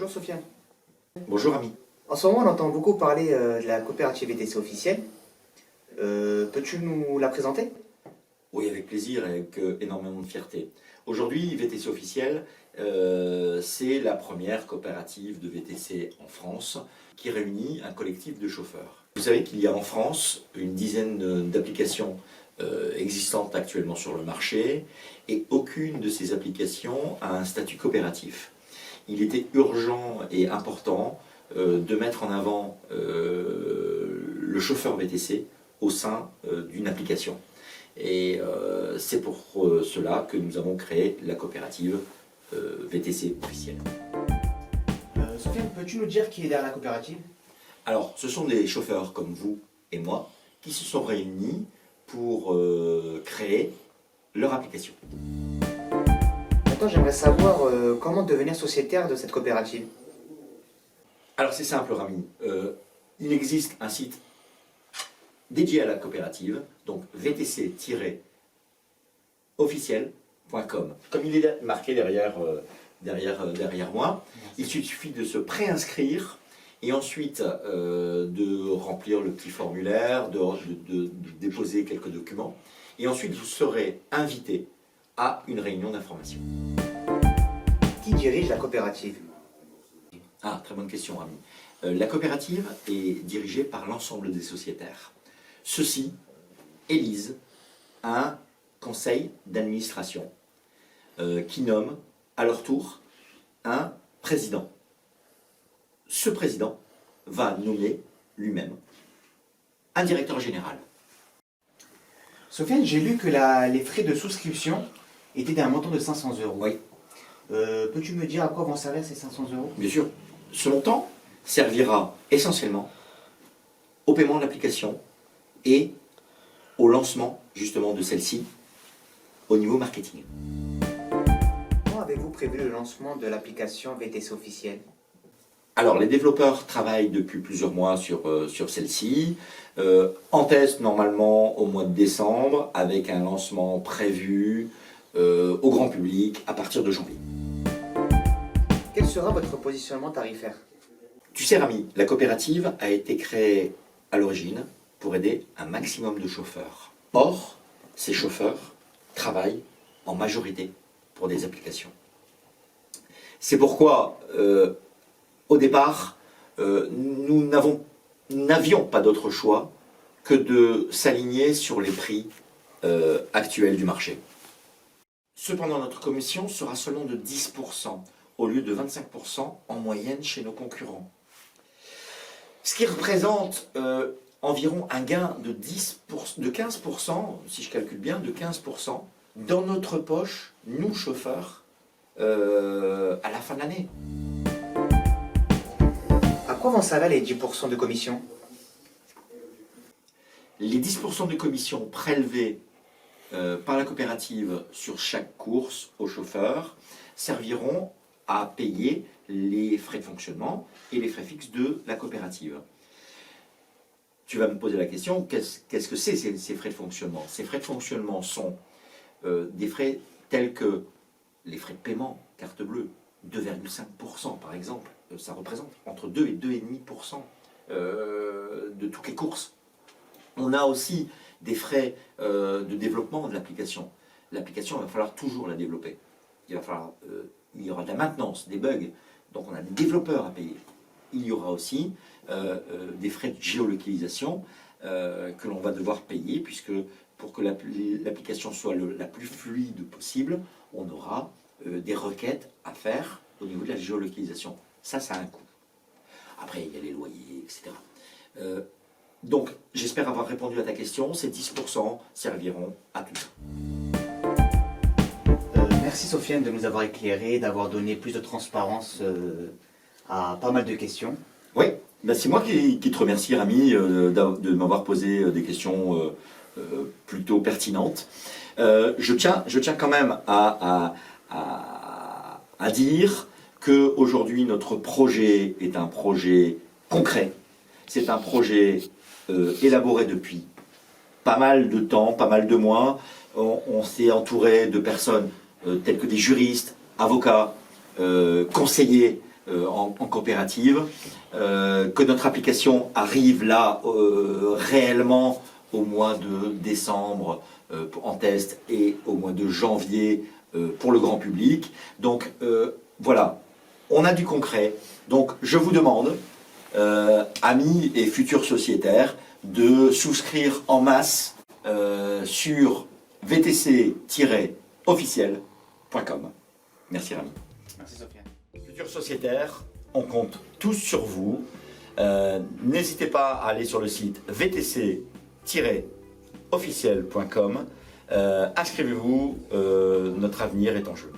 Bonjour Sofiane. Bonjour ami. En ce moment, on entend beaucoup parler de la coopérative VTC officielle. Peux-tu nous la présenter? Oui, avec plaisir et avec énormément de fierté. Aujourd'hui, VTC officiel, c'est la première coopérative de VTC en France qui réunit un collectif de chauffeurs. Vous savez qu'il y a en France une dizaine d'applications existantes actuellement sur le marché et aucune de ces applications a un statut coopératif. Il était urgent et important de mettre en avant le chauffeur VTC au sein d'une application. Et c'est pour cela que nous avons créé la coopérative VTC officielle. Sofiane, peux-tu nous dire qui est derrière la coopérative? Alors, ce sont des chauffeurs comme vous et moi qui se sont réunis pour créer leur application. Maintenant, j'aimerais savoir comment devenir sociétaire de cette coopérative. Alors, c'est simple, Rami. Il existe un site dédié à la coopérative, donc vtc-officiel.com. Comme il est marqué derrière moi, il suffit de se préinscrire et ensuite de remplir le petit formulaire, de déposer quelques documents. Et ensuite, vous serez invité à une réunion d'information. Qui dirige la coopérative? Ah, très bonne question, Rami. La coopérative est dirigée par l'ensemble des sociétaires. Ceux-ci élisent un conseil d'administration qui nomme à leur tour un président. Ce président va nommer lui-même un directeur général. Sofiane, j'ai lu que les frais de souscription étaient d'un montant de 500 €. Oui. Peux-tu me dire à quoi vont servir ces 500 €? Bien sûr, ce montant servira essentiellement au paiement de l'application et au lancement justement de celle-ci au niveau marketing. Comment avez-vous prévu le lancement de l'application VTC officielle? Alors, les développeurs travaillent depuis plusieurs mois sur celle-ci, en test normalement au mois de décembre, avec un lancement prévu au grand public à partir de janvier. Quel sera votre positionnement tarifaire? Tu sais, Rami, la coopérative a été créée à l'origine pour aider un maximum de chauffeurs. Or, ces chauffeurs travaillent en majorité pour des applications. C'est pourquoi, au départ, nous n'avions pas d'autre choix que de s'aligner sur les prix actuels du marché. Cependant, notre commission sera seulement de 10% au lieu de 25% en moyenne chez nos concurrents. Ce qui représente environ un gain de 15%, si je calcule bien, de 15% dans notre poche, nous chauffeurs, à la fin de l'année. À quoi vont servir les 10% de commission? Les 10% de commission prélevés par la coopérative sur chaque course aux chauffeurs serviront à payer les frais de fonctionnement et les frais fixes de la coopérative. Tu vas me poser la question, qu'est-ce que c'est ces frais de fonctionnement? Ces frais de fonctionnement sont des frais tels que les frais de paiement, carte bleue, 2,5% par exemple, ça représente entre 2 et 2,5% de toutes les courses. On a aussi des frais de développement de l'application. L'application, il va falloir toujours la développer. Il y aura de la maintenance, des bugs, donc on a des développeurs à payer. Il y aura aussi des frais de géolocalisation que l'on va devoir payer, puisque pour que l'application soit la plus fluide possible, on aura des requêtes à faire au niveau de la géolocalisation. Ça a un coût. Après, il y a les loyers, etc. Donc, j'espère avoir répondu à ta question. Ces 10% serviront à tout ça. Merci Sofiane de nous avoir éclairé, d'avoir donné plus de transparence à pas mal de questions. Oui, ben c'est moi qui te remercie, Rami, de m'avoir posé des questions plutôt pertinentes. Je tiens quand même à dire qu'aujourd'hui, notre projet est un projet concret. C'est un projet élaboré depuis pas mal de temps, pas mal de mois. On s'est entouré de personnes tels que des juristes, avocats, conseillers en coopérative, que notre application arrive là réellement au mois de décembre en test et au mois de janvier pour le grand public. Donc voilà, on a du concret. Donc je vous demande, amis et futurs sociétaires, de souscrire en masse sur vtc-officiel.com. Merci Rami. Merci Sophia. Futurs sociétaires, on compte tous sur vous. N'hésitez pas à aller sur le site vtc-officiel.com. Inscrivez-vous, notre avenir est en jeu.